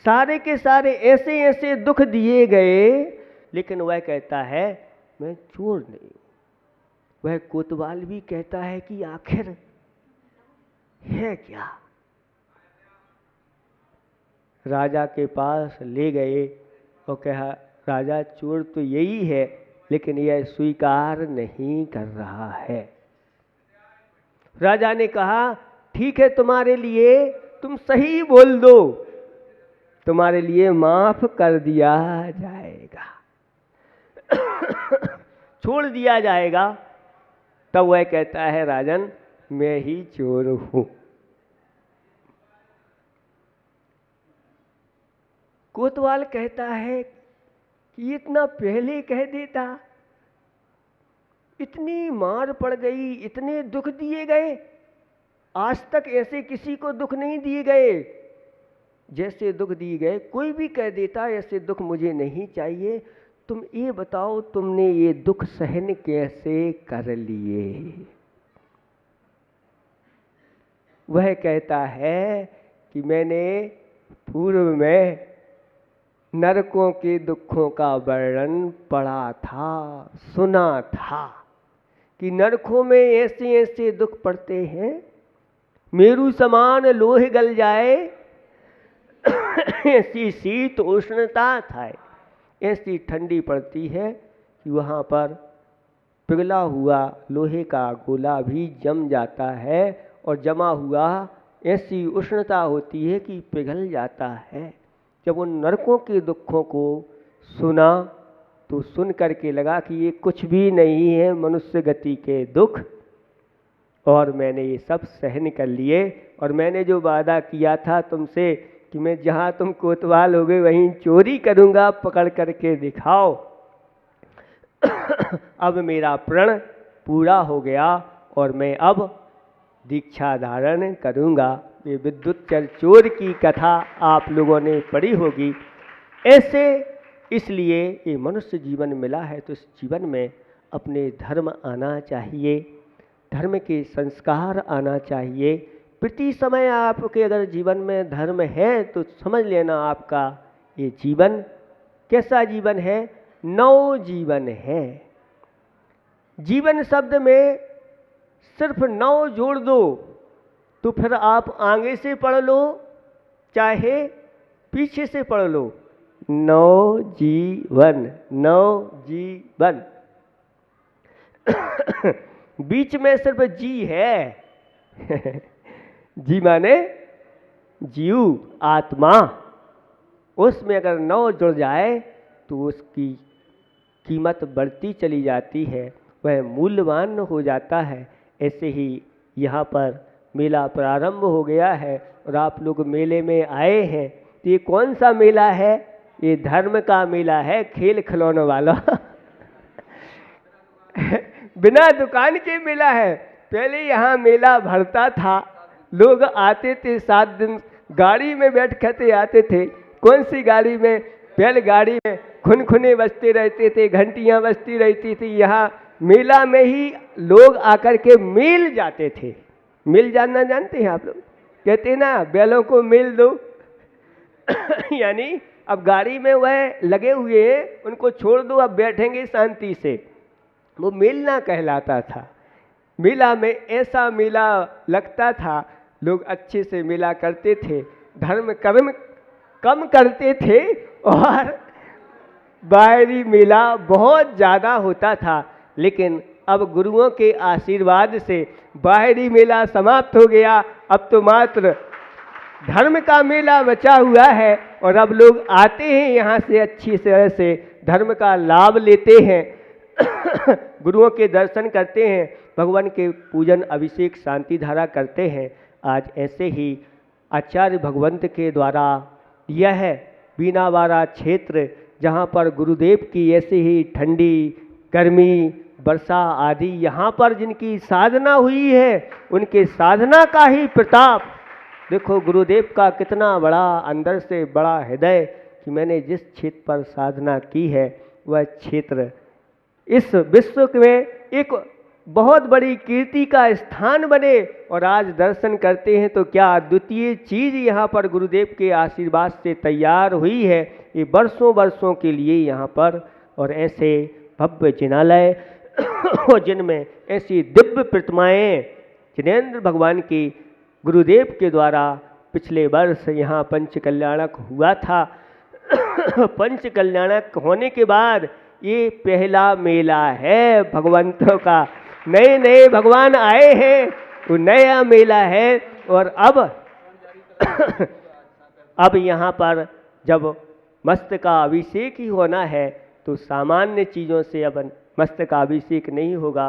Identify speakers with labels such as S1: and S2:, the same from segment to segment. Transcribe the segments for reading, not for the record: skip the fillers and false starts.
S1: सारे के सारे ऐसे ऐसे दुख दिए गए, लेकिन वह कहता है मैं चोर नहीं हूं। वह कोतवाल भी कहता है कि आखिर है क्या। राजा के पास ले गए और कहा राजा चोर तो यही है, लेकिन यह स्वीकार नहीं कर रहा है। राजा ने कहा ठीक है, तुम्हारे लिए, तुम सही बोल दो, तुम्हारे लिए माफ कर दिया जाएगा, छोड़ दिया जाएगा। तब वह कहता है राजन मैं ही चोर हूं। कोतवाल कहता है कि इतना पहले कह देता, इतनी मार पड़ गई, इतने दुख दिए गए, आज तक ऐसे किसी को दुख नहीं दिए गए जैसे दुख दिए गए। कोई भी कह देता ऐसे दुख मुझे नहीं चाहिए। तुम ये बताओ तुमने ये दुख सहन कैसे कर लिए। वह कहता है कि मैंने पूर्व में नरकों के दुखों का वर्णन पढ़ा था, सुना था कि नरकों में ऐसे ऐसे दुख पड़ते हैं, मेरू समान लोहे गल जाए, ऐसी शीत उष्णता था, ऐसी ठंडी पड़ती है कि वहाँ पर पिघला हुआ लोहे का गोला भी जम जाता है, और जमा हुआ ऐसी उष्णता होती है कि पिघल जाता है। जब उन नरकों के दुखों को सुना तो सुन करके लगा कि ये कुछ भी नहीं है मनुष्य गति के दुख, और मैंने ये सब सहन कर लिए। और मैंने जो वादा किया था तुमसे कि मैं जहाँ तुम कोतवाल हो गए वहीं चोरी करूँगा, पकड़ करके दिखाओ, अब मेरा प्रण पूरा हो गया और मैं अब दीक्षा धारण करूँगा। ये विद्युतचर चोर की कथा आप लोगों ने पढ़ी होगी। ऐसे इसलिए ये मनुष्य जीवन मिला है तो इस जीवन में अपने धर्म आना चाहिए, धर्म के संस्कार आना चाहिए। प्रति समय आपके अगर जीवन में धर्म है तो समझ लेना आपका ये जीवन कैसा जीवन है, नव जीवन है। जीवन शब्द में सिर्फ नव जोड़ दो तो फिर आप आगे से पढ़ लो चाहे पीछे से पढ़ लो, नव जीवन, नव जीवन। बीच में सिर्फ जी है जी माने जीव, आत्मा, उसमें अगर नौ जुड़ जाए तो उसकी कीमत बढ़ती चली जाती है, वह मूल्यवान हो जाता है। ऐसे ही यहाँ पर मेला प्रारंभ हो गया है और आप लोग मेले में आए हैं। तो ये कौन सा मेला है? ये धर्म का मेला है, खेल खिलौने वाला बिना दुकान के मेला है। पहले यहाँ मेला भरता था, लोग आते थे 7 दिन, गाड़ी में बैठ के आते थे। कौन सी गाड़ी में? बैलगाड़ी में खुनखुने बजते रहते थे, घंटियाँ बजती रहती थी। यहाँ मेला में ही लोग आकर के मिल जाते थे। मिल जानना जानते हैं आप लोग? कहते हैं ना बैलों को मिल दो यानी अब गाड़ी में वह लगे हुए हैं, उनको छोड़ दो, अब बैठेंगे शांति से। वो मेला कहलाता था। मेला में ऐसा मेला लगता था, लोग अच्छे से मेला करते थे, धर्म कर्म कम करते थे और बाहरी मेला बहुत ज़्यादा होता था। लेकिन अब गुरुओं के आशीर्वाद से बाहरी मेला समाप्त हो गया। अब तो मात्र धर्म का मेला बचा हुआ है और अब लोग आते हैं यहाँ से अच्छी तरह से धर्म का लाभ लेते हैं गुरुओं के दर्शन करते हैं, भगवान के पूजन अभिषेक शांति धारा करते हैं। आज ऐसे ही आचार्य भगवंत के द्वारा यह बीनावारा क्षेत्र, जहाँ पर गुरुदेव की ऐसे ही ठंडी गर्मी वर्षा आदि यहाँ पर जिनकी साधना हुई है, उनके साधना का ही प्रताप देखो। गुरुदेव का कितना बड़ा अंदर से बड़ा हृदय कि मैंने जिस क्षेत्र पर साधना की है वह क्षेत्र इस विश्व में एक बहुत बड़ी कीर्ति का स्थान बने। और आज दर्शन करते हैं तो क्या अद्वितीय चीज़ यहाँ पर गुरुदेव के आशीर्वाद से तैयार हुई है, ये वर्षों वर्षों के लिए यहाँ पर। और ऐसे भव्य जिनालय जिनमें ऐसी दिव्य प्रतिमाएं जिनेंद्र भगवान की गुरुदेव के द्वारा पिछले वर्ष यहाँ पंच कल्याणक हुआ था। पंच कल्याणक होने के बाद ये पहला मेला है भगवंतों का। नए नए भगवान आए हैं, वो नया मेला है। और अब यहाँ पर जब मस्तक का अभिषेक ही होना है तो सामान्य चीज़ों से अब मस्तक का अभिषेक नहीं होगा।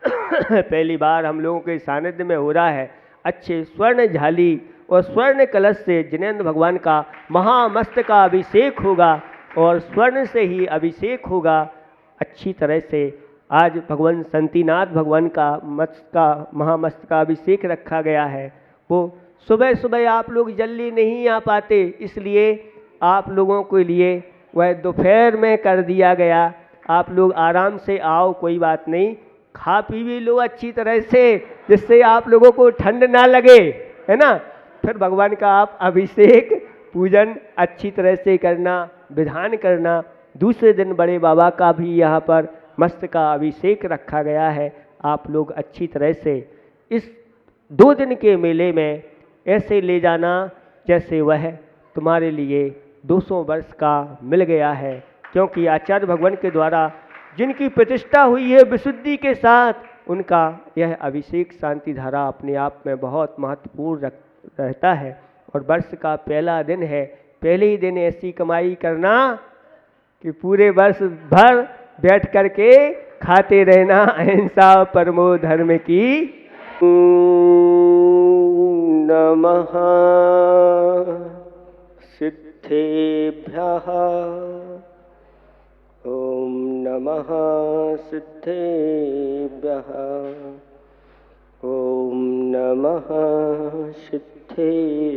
S1: पहली बार हम लोगों के सानिध्य में हो रहा है। अच्छे स्वर्ण झाली और स्वर्ण कलश से जिनेंद्र भगवान का महामस्तक का अभिषेक होगा और स्वर्ण से ही अभिषेक होगा अच्छी तरह से। आज भगवान शांतिनाथ भगवान का महामस्तक का अभिषेक रखा गया है। वो सुबह सुबह आप लोग जल्दी नहीं आ पाते, इसलिए आप लोगों के लिए वह दोपहर में कर दिया गया। आप लोग आराम से आओ, कोई बात नहीं, खा पी भी लो अच्छी तरह से, जिससे आप लोगों को ठंड ना लगे, है ना। फिर भगवान का आप अभिषेक पूजन अच्छी तरह से करना, विधान करना। दूसरे दिन बड़े बाबा का भी यहाँ पर मस्तक का अभिषेक रखा गया है। आप लोग अच्छी तरह से इस 2 दिन के मेले में ऐसे ले जाना जैसे वह तुम्हारे लिए 200 वर्ष का मिल गया है। क्योंकि आचार्य भगवान के द्वारा जिनकी प्रतिष्ठा हुई है विशुद्धि के साथ, उनका यह अभिषेक शांति धारा अपने आप में बहुत महत्वपूर्ण रहता है। और वर्ष का पहला दिन है, पहले ही दिन ऐसी कमाई करना कि पूरे वर्ष भर बैठ करके खाते रहना। अहिंसा परमो धर्म की। नमः सिद्धेभ्यः। ओम नमः सिद्धेभ्यः। ओम नमः सिद्धेभ्यः।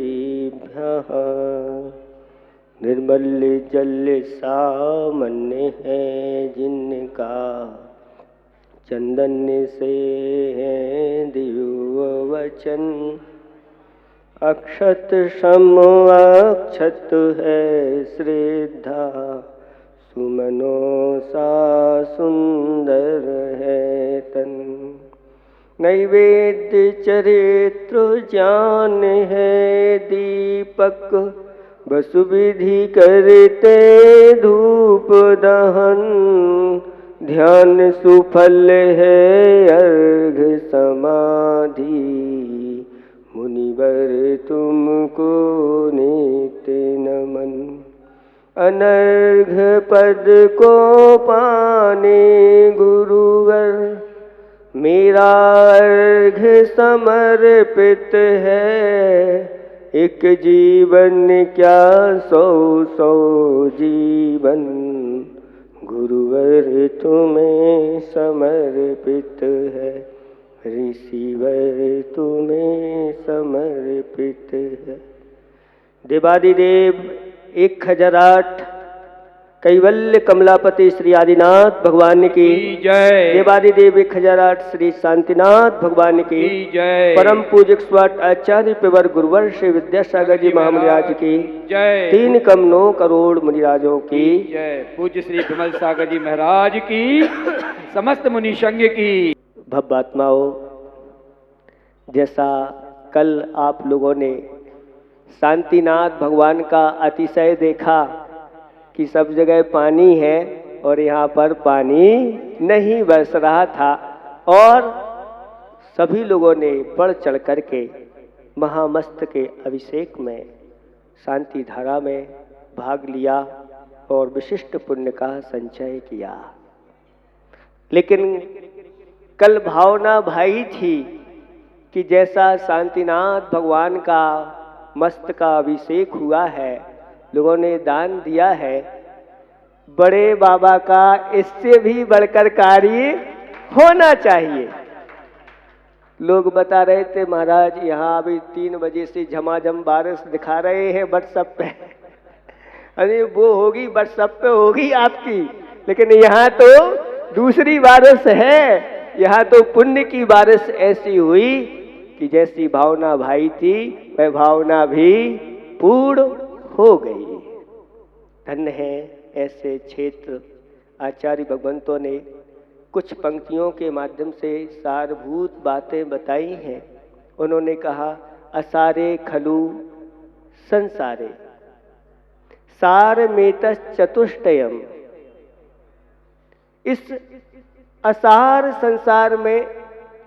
S1: निर्मल जल सामान्य है जिनका, चंदन से है दिव्य वचन। अक्षत सम अक्षत है श्रद्धा, सुमनों सा सुंदर है तन। नैवेद्य चरित्र ज्ञान है दीपक, वसु विधि करते धूप दहन। ध्यान सुफल है अर्घ समाधि, मुनिवर तुमको नित्य नमन। अनर्घ पद को पाने गुरुवर, मेरा अर्घ समर्पित है। एक जीवन क्या 100 जीवन, गुरुवर तुम्हें समर्पित है। ऋषिवर तुम्हें समर्पित है। देवादिदेव 1008 कैवल्य कमलापति श्री आदिनाथ भगवान की
S2: जय।
S1: देवादिदेव 1008 श्री शांतिनाथ भगवान की
S2: जय।
S1: परम पूजक स्वाट आचार्य पेवर गुरुवर श्री विद्यासागर जी महामुनिराज की
S2: जय।
S1: 3 कम 9 करोड़ मुनिराजों की
S2: जय। पूज्य श्री विमल सागर जी महाराज की, समस्त मुनि संघ की।
S1: भव्यात्माओं, जैसा कल आप लोगों ने शांतिनाथ भगवान का अतिशय देखा कि सब जगह पानी है और यहाँ पर पानी नहीं बरस रहा था, और सभी लोगों ने बढ़ चढ़ करके महामस्तक के अभिषेक में शांति धारा में भाग लिया और विशिष्ट पुण्य का संचय किया। लेकिन कल भावना भाई थी कि जैसा शांतिनाथ भगवान का मस्तक का अभिषेक हुआ है, लोगों ने दान दिया है, बड़े बाबा का इससे भी बढ़कर कार्य होना चाहिए। लोग बता रहे थे महाराज यहाँ अभी 3 बजे से झमाझम बारिश दिखा रहे हैं व्हाट्सएप पे। अरे वो होगी व्हाट्सएप पे होगी आपकी, लेकिन यहाँ तो दूसरी बारिश है। यहाँ तो पुण्य की बारिश ऐसी हुई कि जैसी भावना भाई थी वह भावना भी पूर्ण हो गई। धन्य है ऐसे क्षेत्र। आचार्य भगवंतों ने कुछ पंक्तियों के माध्यम से सारभूत बातें बताई हैं। उन्होंने कहा, असारे खलु संसारे सारमेतस चतुष्टयम। इस असार संसार में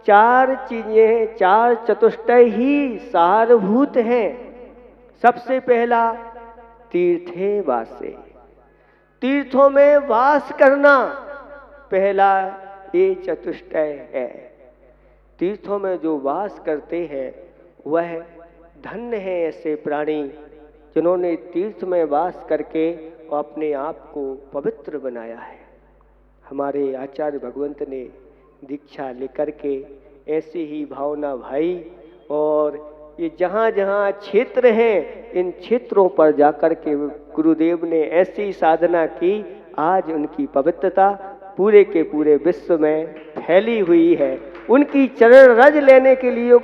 S1: चार चीजें हैं, चार चतुष्टय ही सारभूत हैं। सबसे पहला तीर्थे वासे, तीर्थों में वास करना पहला ये चतुष्टय है। तीर्थों में जो वास करते हैं वह धन्य है ऐसे प्राणी जिन्होंने तीर्थ में वास करके अपने आप को पवित्र बनाया है। हमारे आचार्य भगवंत ने दीक्षा लेकर के ऐसी ही भावना भाई, और ये जहाँ जहाँ क्षेत्र हैं इन क्षेत्रों पर जाकर के गुरुदेव ने ऐसी साधना की, आज उनकी पवित्रता पूरे के पूरे विश्व में फैली हुई है। उनकी चरण रज लेने के लिए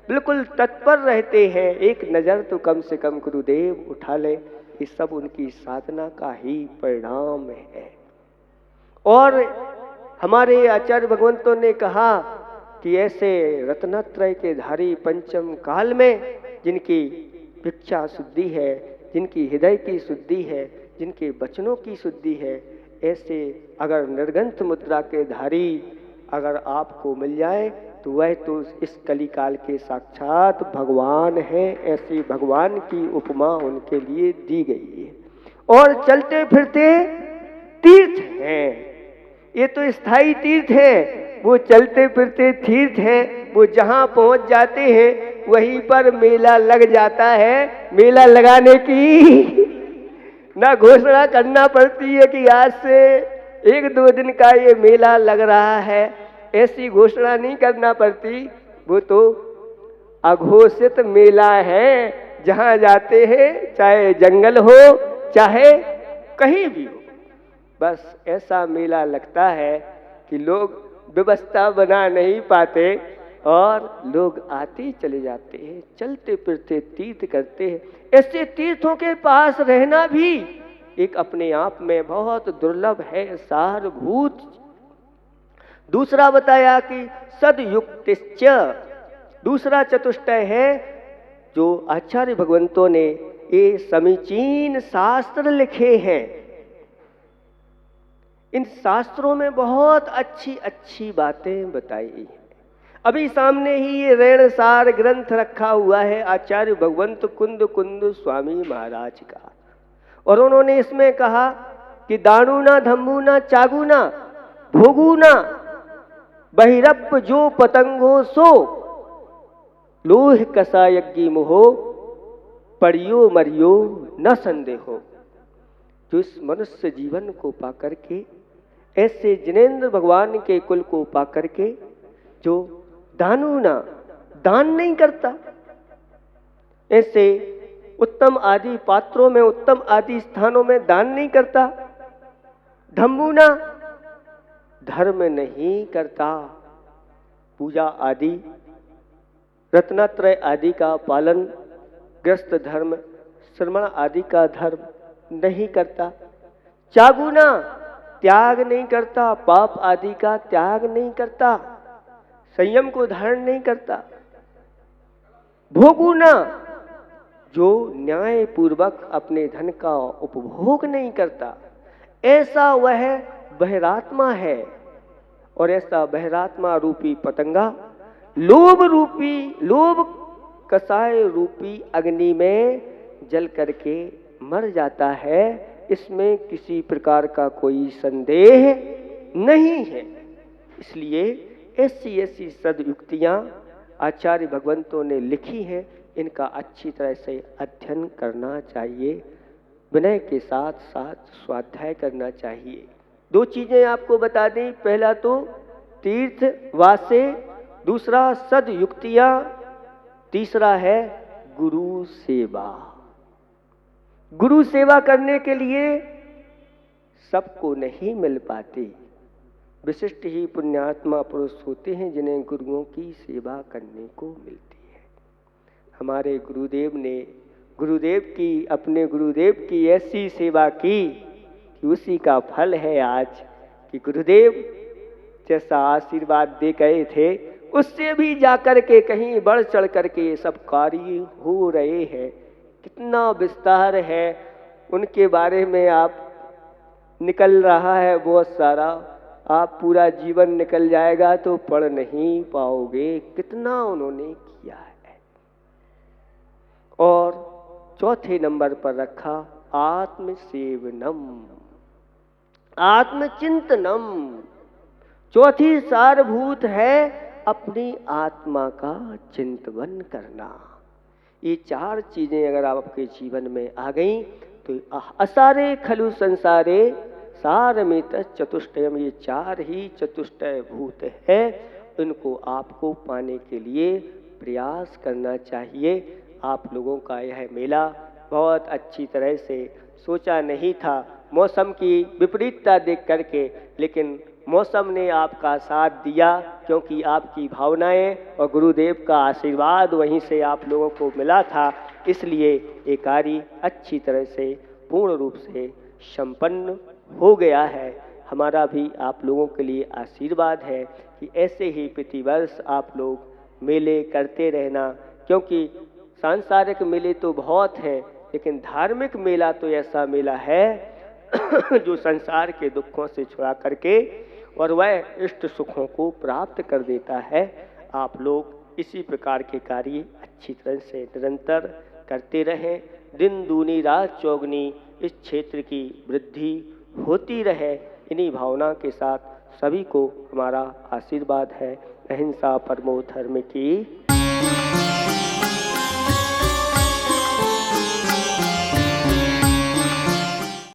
S1: बिल्कुल तत्पर रहते हैं। एक नज़र तो कम से कम गुरुदेव उठा ले, ये सब उनकी साधना का ही परिणाम है। और हमारे आचार्य भगवंतों ने कहा कि ऐसे रत्नत्रय के धारी पंचम काल में जिनकी भिक्षा शुद्धि है, जिनकी हृदय की शुद्धि है, जिनके वचनों की शुद्धि है, ऐसे अगर निर्गंथ मुद्रा के धारी अगर आपको मिल जाए तो वह तो इस कलिकाल के साक्षात भगवान हैं। ऐसी भगवान की उपमा उनके लिए दी गई है। और चलते फिरते तीर्थ हैं, ये तो स्थायी तीर्थ है, वो चलते फिरते तीर्थ हैं। वो जहाँ पहुँच जाते हैं वहीं पर मेला लग जाता है। मेला लगाने की ना घोषणा करना पड़ती है कि आज से 1-2 दिन का ये मेला लग रहा है, ऐसी घोषणा नहीं करना पड़ती। वो तो अघोषित मेला है, जहाँ जाते हैं चाहे जंगल हो चाहे कहीं भी हो, बस ऐसा मेला लगता है कि लोग व्यवस्था बना नहीं पाते और लोग आते चले जाते हैं, चलते फिरते तीर्थ करते हैं। ऐसे तीर्थों के पास रहना भी एक अपने आप में बहुत दुर्लभ है, सारभूत। दूसरा बताया कि सदयुक्तिश्च, दूसरा चतुष्टय है जो आचार्य भगवंतों ने ये समीचीन शास्त्र लिखे हैं। इन शास्त्रों में बहुत अच्छी अच्छी बातें बताई हैं। अभी सामने ही ये रेणसार ग्रंथ रखा हुआ है आचार्य भगवंत कुंद कुंद स्वामी महाराज का, और उन्होंने इसमें कहा कि दाणुना धम्मुना चागुना भोगुना बहिरप जो पतंगो सो लोह कसा यज्ञी मोहो पड़ियो मरियो न संदेहो। जो इस मनुष्य जीवन को पाकर के, ऐसे जिनेंद्र भगवान के कुल को पाकर के जो दानुना दान नहीं करता, ऐसे उत्तम आदि पात्रों में, उत्तम आदि स्थानों में दान नहीं करता, धम्मुना धर्म नहीं करता, पूजा आदि रत्नत्रय आदि का पालन, ग्रस्त धर्म, श्रमण आदि का धर्म नहीं करता, चागुना त्याग नहीं करता, पाप आदि का त्याग नहीं करता, संयम को धारण नहीं करता, भोगुना जो न्याय पूर्वक अपने धन का उपभोग नहीं करता, ऐसा वह बहिरात्मा है। और ऐसा बहिरात्मा रूपी पतंगा लोभ रूपी, लोभ कसाय रूपी अग्नि में जल करके मर जाता है। इसमें किसी प्रकार का कोई संदेह नहीं है। इसलिए ऐसी ऐसी सदयुक्तियां आचार्य भगवंतों ने लिखी हैं, इनका अच्छी तरह से अध्ययन करना चाहिए, विनय के साथ साथ स्वाध्याय करना चाहिए। 2 चीजें आपको बता दें, पहला तो तीर्थ वासे, दूसरा सदयुक्तियां, तीसरा है गुरु सेवा। गुरु सेवा करने के लिए सबको नहीं मिल पाती, विशिष्ट ही पुण्यात्मा पुरुष होते हैं जिन्हें गुरुओं की सेवा करने को मिलती है। हमारे अपने गुरुदेव की ऐसी सेवा की कि उसी का फल है आज कि गुरुदेव जैसा आशीर्वाद दे गए थे उससे भी जाकर के कहीं बढ़ चढ़ करके ये सब कार्य हो रहे हैं। कितना विस्तार है उनके बारे में आप निकल रहा है बहुत सारा, आप पूरा जीवन निकल जाएगा तो पढ़ नहीं पाओगे कितना उन्होंने किया है। और चौथे नंबर पर रखा आत्मसेवनम, आत्मचिंतनम। चौथी सारभूत है अपनी आत्मा का चिंतन करना। ये चार चीजें अगर आपके जीवन में आ गई तो असारे खलु संसारे सारमित चतुष्टयम, ये चार ही चतुष्टय भूत है। इनको आपको पाने के लिए प्रयास करना चाहिए। आप लोगों का यह मेला बहुत अच्छी तरह से सोचा नहीं था मौसम की विपरीतता देख करके, लेकिन मौसम ने आपका साथ दिया क्योंकि आपकी भावनाएं और गुरुदेव का आशीर्वाद वहीं से आप लोगों को मिला था। इसलिए ये कार्य अच्छी तरह से पूर्ण रूप से संपन्न हो गया है। हमारा भी आप लोगों के लिए आशीर्वाद है कि ऐसे ही प्रतिवर्ष आप लोग मेले करते रहना, क्योंकि सांसारिक मेले तो बहुत हैं लेकिन धार्मिक मेला तो ऐसा मेला है जो संसार के दुखों से छुड़ा करके और वह इष्ट सुखों को प्राप्त कर देता है। आप लोग इसी प्रकार के कार्य अच्छी तरह से निरंतर करते रहें। दिन दूनी रात चौगनी इस क्षेत्र की वृद्धि होती रहे। इन्हीं भावना के साथ सभी को हमारा आशीर्वाद है। अहिंसा परमो धर्म की